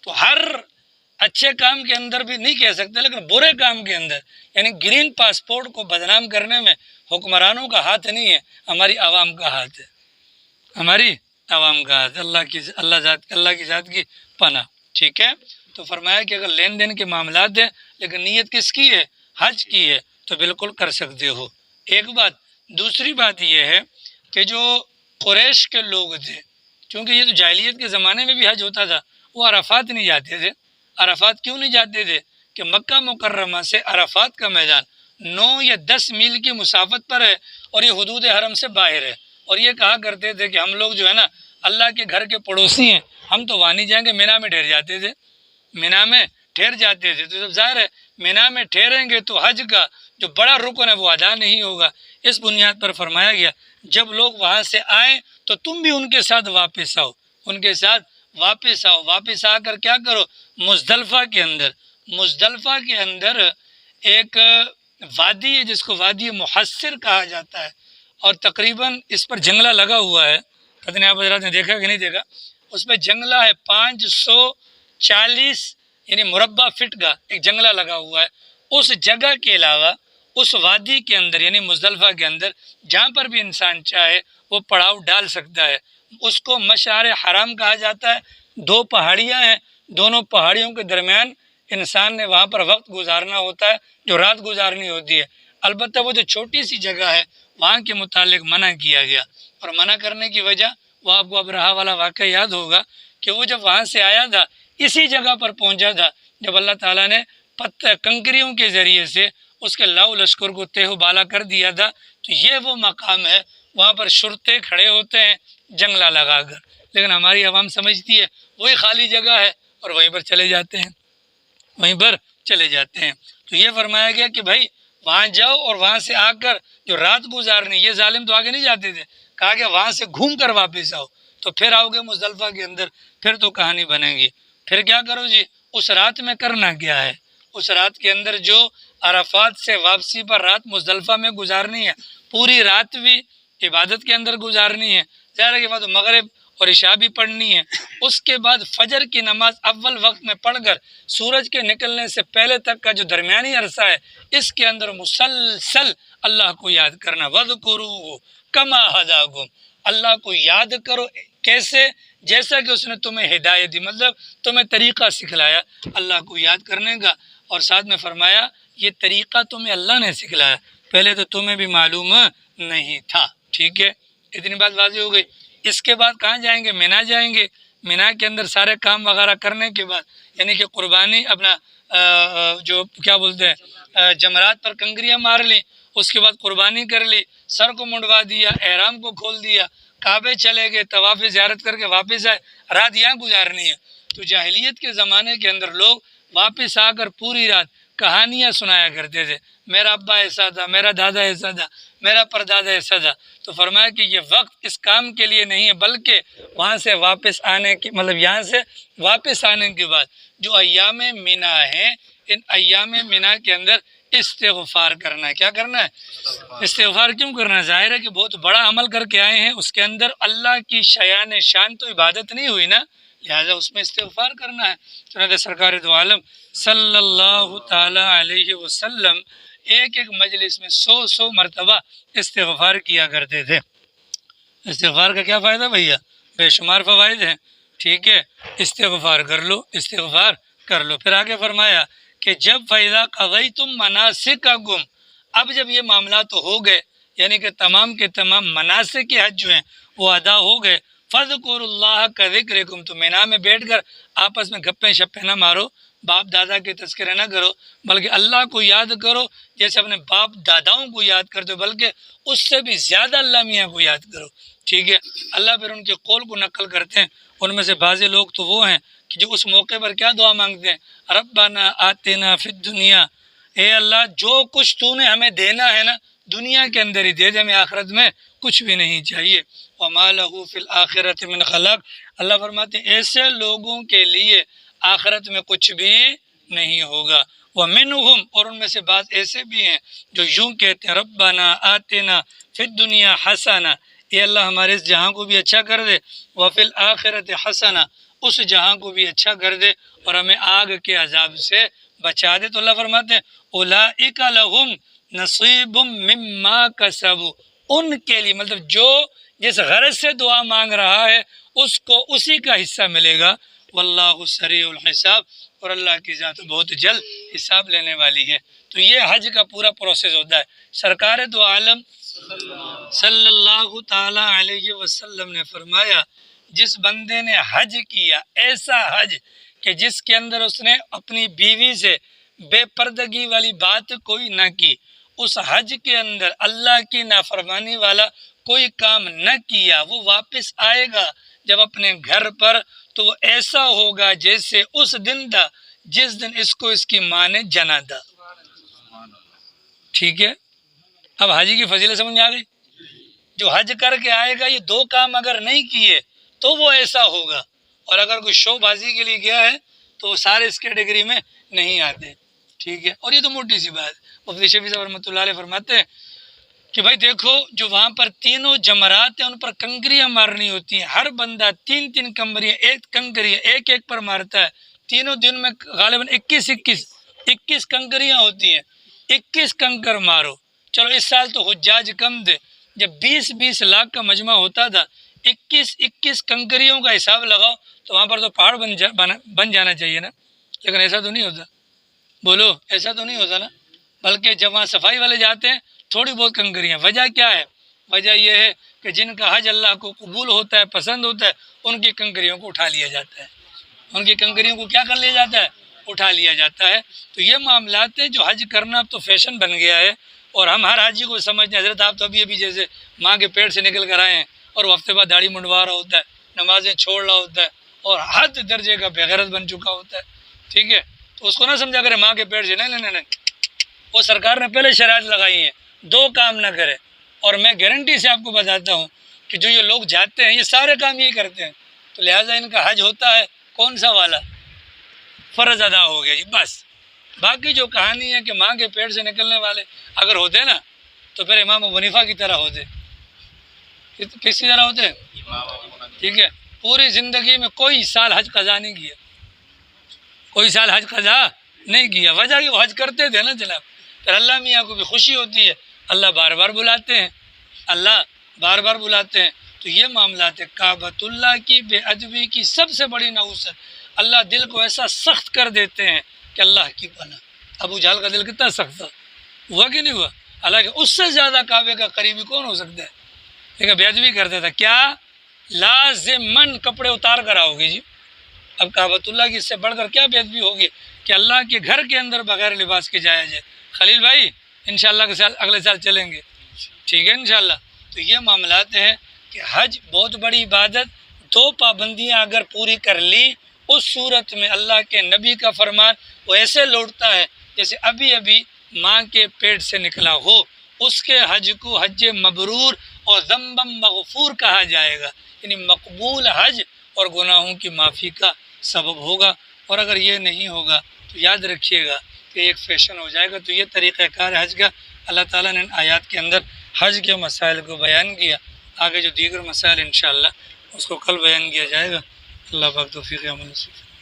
تو ہر اچھے کام کے اندر بھی نہیں کہہ سکتے، لیکن برے کام کے اندر، یعنی گرین پاسپورٹ کو بدنام کرنے میں حکمرانوں کا ہاتھ نہیں ہے، ہماری عوام کا ہاتھ ہے، ہماری عوام کا ہاتھ۔ اللہ کی ذات کی پناہ، ٹھیک ہے۔ تو فرمایا کہ اگر لین دین کے معاملات ہیں لیکن نیت کس کی ہے؟ حج کی ہے، تو بالکل کر سکتے ہو، ایک بات۔ دوسری بات یہ ہے کہ جو قریش کے لوگ تھے، چونکہ یہ تو جاہلیت کے زمانے میں بھی حج ہوتا تھا، وہ عرفات نہیں جاتے تھے۔ عرفات کیوں نہیں جاتے تھے؟ کہ مکہ مکرمہ سے عرفات کا میدان 9 یا 10 میل کی مسافت پر ہے اور یہ حدود حرم سے باہر ہے، اور یہ کہا کرتے تھے کہ ہم لوگ جو ہے نا اللہ کے گھر کے پڑوسی ہیں، ہم تو وہاں نہیں جائیں گے، مینا میں ٹھہر جاتے تھے، مینا میں ٹھہر جاتے تھے۔ تو جب ظاہر ہے مینا میں ٹھہریں گے تو حج کا جو بڑا رکن ہے وہ ادا نہیں ہوگا۔ اس بنیاد پر فرمایا گیا جب لوگ وہاں سے آئیں تو تم بھی ان کے ساتھ واپس آؤ، ان کے ساتھ واپس آؤ، واپس آ کر کیا کرو؟ مزدلفہ کے اندر ایک وادی ہے جس کو وادی محصر کہا جاتا ہے، اور تقریباً اس پر جنگلہ لگا ہوا ہے، پتہ نہیں آپ حضرات نے دیکھا کہ نہیں دیکھا، اس پہ جنگلہ ہے 540 یعنی مربع فٹ کا ایک جنگلہ لگا ہوا ہے۔ اس جگہ کے علاوہ اس وادی کے اندر یعنی مزدلفہ کے اندر جہاں پر بھی انسان چاہے وہ پڑاؤ ڈال سکتا ہے، اس کو مشعر حرام کہا جاتا ہے۔ 2 پہاڑیاں ہیں، دونوں پہاڑیوں کے درمیان انسان نے وہاں پر وقت گزارنا ہوتا ہے جو رات گزارنی ہوتی ہے۔ البتہ وہ جو چھوٹی سی جگہ ہے وہاں کے متعلق منع کیا گیا، اور منع کرنے کی وجہ وہ آپ کو ابرہا والا واقعہ یاد ہوگا کہ وہ جب وہاں سے آیا تھا اسی جگہ پر پہنچا تھا جب اللہ تعالیٰ نے کنکریوں کے ذریعے سے اس کے لاؤ لشکر کو تہ و بالا کر دیا تھا۔ تو یہ وہ مقام ہے، وہاں پر شرطے کھڑے ہوتے ہیں جنگلہ لگا کر، لیکن ہماری عوام سمجھتی ہے وہی خالی جگہ ہے اور وہیں پر چلے جاتے ہیں۔ تو یہ فرمایا گیا کہ بھائی وہاں جاؤ اور وہاں سے آ کر جو رات گزارنی، یہ ظالم تو آگے نہیں جاتے تھے، کہا کہ وہاں سے گھوم کر واپس آؤ، تو پھر آؤ گے مزدلفہ کے اندر، پھر تو کہانی بنے گی۔ پھر کیا کرو جی، اس رات میں کرنا کیا ہے؟ اس رات کے اندر جو عرفات سے واپسی پر رات مزدلفہ میں گزارنی ہے، پوری رات بھی عبادت کے اندر گزارنی ہے، ظاہر ہے کہ بعد مغرب اور عشاء بھی پڑھنی ہے، اس کے بعد فجر کی نماز اول وقت میں پڑھ کر سورج کے نکلنے سے پہلے تک کا جو درمیانی عرصہ ہے اس کے اندر مسلسل اللہ کو یاد کرنا۔ وَذْكُرُوهُ كَمَا هَدَاكُمْ، اللہ کو یاد کرو کیسے؟ جیسا کہ اس نے تمہیں ہدایت دی، مطلب تمہیں طریقہ سکھلایا اللہ کو یاد کرنے کا، اور ساتھ میں فرمایا یہ طریقہ تمہیں اللہ نے سکھلایا، پہلے تو تمہیں بھی معلوم نہیں تھا۔ ٹھیک ہے، اتنی بات واضح ہو گئی۔ اس کے بعد کہاں جائیں گے؟ مینا جائیں گے۔ مینا کے اندر سارے کام وغیرہ کرنے کے بعد یعنی کہ قربانی اپنا جو کیا بولتے ہیں جمرات پر کنکریاں مار لی، اس کے بعد قربانی کر لی، سر کو منڈوا دیا، احرام کو کھول دیا، کعبے چلے گئے، طواف زیارت کر کے واپس آئے، رات یہاں گزارنی ہے۔ تو جاہلیت کے زمانے کے اندر لوگ واپس آ کر پوری رات کہانیاں سنایا کرتے تھے، میرا ابا ایسا تھا، میرا دادا ایسا تھا، میرا پردادا ایسا تھا۔ تو فرمایا کہ یہ وقت اس کام کے لیے نہیں ہے، بلکہ وہاں سے واپس آنے کی مطلب یہاں سے واپس آنے کے بعد جو ایام مینا ہیں، ان ایام مینا کے اندر استغفار کرنا ہے۔ کیا کرنا ہے؟ استغفار کیوں کرنا ہے؟ ظاہر ہے کہ بہت بڑا عمل کر کے آئے ہیں، اس کے اندر اللہ کی شیان شان تو عبادت نہیں ہوئی نا، لہٰذا اس میں استغفار کرنا ہے۔ چنانچہ سرکار دو عالم صلی اللہ تعالی علیہ وسلم ایک ایک مجلس میں 100 مرتبہ استغفار کیا کرتے تھے۔ استغفار کا کیا فائدہ بھیا؟ بے شمار فوائد ہیں۔ ٹھیک ہے، استغفار کر لو، استغفار کر لو۔ پھر آگے فرمایا کہ جب فَإِذَا قَضَيْتُم مَنَاسِكَكُمْ، اب جب یہ معاملات تو ہو گئے، یعنی کہ تمام کے تمام مناسک کے حج جو ہیں وہ ادا ہو گئے، فَاذْكُرُوا اللَّهَ كَذِكْرِكُمْ، تو مینا میں بیٹھ کر آپس میں گپیں شپیں نہ مارو، باپ دادا کے تذکرے نہ کرو، بلکہ اللہ کو یاد کرو جیسے اپنے باپ داداؤں کو یاد کرتے ہو، بلکہ اس سے بھی زیادہ اللہ میاں کو یاد کرو۔ ٹھیک ہے، اللہ پھر ان کے قول کو نقل کرتے ہیں۔ ان میں سے بعض لوگ تو وہ ہیں کہ جو اس موقع پر کیا دعا مانگتے ہیں؟ ربنا آتنا فی الدنیا، اے اللہ جو کچھ تو نے ہمیں دینا ہے نا دنیا کے اندر ہی دے دے، ہمیں آخرت میں کچھ بھی نہیں چاہیے۔ وما لہ فی الآخرۃ من خلاق، اللہ فرماتے ہیں ایسے لوگوں کے لیے آخرت میں کچھ بھی نہیں ہوگا۔ ومنہم، اور ان میں سے بعض ایسے بھی ہیں جو یوں کہتے ہیں ربنا آتنا فی الدنیا حسنہ، اے اللہ ہمارے اس جہاں کو بھی اچھا کر دے، وفی الآخرۃ حسنہ، اس جہاں کو بھی اچھا کر دے، اور ہمیں آگ کے عذاب سے بچا دے۔ تو اللہ فرماتے ہیں اولئک لہم نصیب مما کسبوا، ان کے لیے مطلب جو جس غرض سے دعا مانگ رہا ہے اس کو اسی کا حصہ ملے گا۔ واللہ سریع الحساب، اور اللہ کی ذات بہت جلد حساب لینے والی ہے۔ تو یہ حج کا پورا پروسیس ہوتا ہے۔ سرکار دو عالم صلی اللہ تعالی علیہ وسلم نے فرمایا جس بندے نے حج کیا، ایسا حج کہ جس کے اندر اس نے اپنی بیوی سے بے پردگی والی بات کوئی نہ کی، اس حج کے اندر اللہ کی نافرمانی والا کوئی کام نہ کیا، وہ واپس آئے گا جب اپنے گھر پر تو وہ ایسا ہوگا جیسے اس دن تھا جس دن اس کو اس کی ماں نے جنا تھا۔ ٹھیک ہے، اب حج کی فضیلت سمجھ آ گئی؟ جو حج کر کے آئے گا یہ دو کام اگر نہیں کیے تو وہ ایسا ہوگا، اور اگر کوئی شو بازی کے لیے گیا ہے تو وہ سارے اس کیٹیگری میں نہیں آتے۔ ٹھیک ہے، اور یہ تو موٹی سی بات۔ مفتی شفیع صاحب رحمۃ اللہ علیہ فرماتے ہیں کہ بھائی دیکھو جو وہاں پر تینوں جمرات ہیں ان پر کنکریاں مارنی ہوتی ہیں، ہر بندہ تین کنکریاں ایک ایک پر مارتا ہے، تینوں دن میں غالباً 21 کنکریاں ہوتی ہیں، 21 کنکر مارو۔ چلو اس سال تو حجاج کم تھے، جب 20 لاکھ کا مجمع ہوتا تھا، 21 کنکریوں کا حساب لگاؤ تو وہاں پر تو پہاڑ بن جانا چاہیے نا، لیکن ایسا تو نہیں ہوتا۔ بولو ایسا تو نہیں ہوتا نا، بلکہ جب وہاں صفائی والے جاتے ہیں تھوڑی بہت کنکریاں۔ وجہ کیا ہے؟ وجہ یہ ہے کہ جن کا حج اللہ کو قبول ہوتا ہے، پسند ہوتا ہے، ان کی کنکریوں کو اٹھا لیا جاتا ہے، ان کی کنکریوں کو کیا کر لیا جاتا ہے؟ اٹھا لیا جاتا ہے۔ تو یہ معاملات ہیں جو حج کرنا اب تو فیشن بن گیا ہے، اور ہم ہر حاجی کو سمجھتے ہیں حضرت آپ تو ابھی جیسے ماں کے پیٹ سے نکل کر آئے ہیں اور وہ ہفتے بعد داڑھی منڈوا رہا ہوتا ہے، نمازیں چھوڑ رہا ہوتا ہے، اور حد درجے کا بےغیرت بن چکا ہوتا ہے۔ ٹھیک ہے، تو اس کو نہ سمجھا کرے ماں کے پیٹ سے، نہیں، وہ سرکار نے پہلے شرائط لگائی ہیں، دو کام نہ کرے۔ اور میں گارنٹی سے آپ کو بتاتا ہوں کہ جو یہ لوگ جاتے ہیں یہ سارے کام یہی کرتے ہیں، تو لہٰذا ان کا حج ہوتا ہے کون سا والا؟ فرض ادا ہو گیا جی، بس۔ باقی جو کہانی ہے کہ ماں کے پیٹ سے نکلنے والے اگر ہوتے نا تو پھر امام ابو حنیفہ کی طرح ہوتے۔ کس کی طرح ہوتے؟ ٹھیک ہے، پوری زندگی میں کوئی سال حج قضا نہیں کیا، کوئی سال حج قضا نہیں کیا۔ وجہ کہ وہ حج کرتے تھے نا جناب، پھر اللہ میاں کو بھی خوشی ہوتی ہے، اللہ بار بار بلاتے ہیں، اللہ بار بار بلاتے ہیں۔ تو یہ معاملات ہے کعبۃ اللہ کی بے ادبی کی سب سے بڑی نحوست۔ اللہ دل کو ایسا سخت کر دیتے ہیں کہ اللہ کی پناہ۔ ابو جہل کا دل کتنا سخت تھا، ہوا کہ نہیں ہوا؟ حالانکہ اس سے زیادہ کعبے کا قریبی کون ہو سکتا ہے، لیکن بے ادبی کرتا تھا۔ کیا لازماً کپڑے اتار کر آؤ گے جی؟ اب کعبۃ اللہ کی اس سے بڑھ کر کیا بے ادبی ہوگی کہ اللہ کے گھر کے اندر بغیر لباس کے جایا جائے۔ خلیل بھائی انشاءاللہ کے سال اگلے سال چلیں گے، ٹھیک ہے انشاءاللہ۔ تو یہ معاملات ہیں کہ حج بہت بڑی عبادت، دو پابندیاں اگر پوری کر لی اس صورت میں اللہ کے نبی کا فرمان وہ ایسے لوٹتا ہے جیسے ابھی ابھی ماں کے پیٹ سے نکلا ہو۔ اس کے حج کو حج مبرور اور ذنب مغفور کہا جائے گا، یعنی مقبول حج اور گناہوں کی معافی کا سبب ہوگا۔ اور اگر یہ نہیں ہوگا تو یاد رکھیے گا کہ ایک فیشن ہو جائے گا۔ تو یہ طریقہ کار حج کا اللہ تعالیٰ نے ان آیات کے اندر حج کے مسائل کو بیان کیا۔ آگے جو دیگر مسائل انشاءاللہ اس کو کل بیان کیا جائے گا۔ اللہ پاک توفیق عمل نصیب۔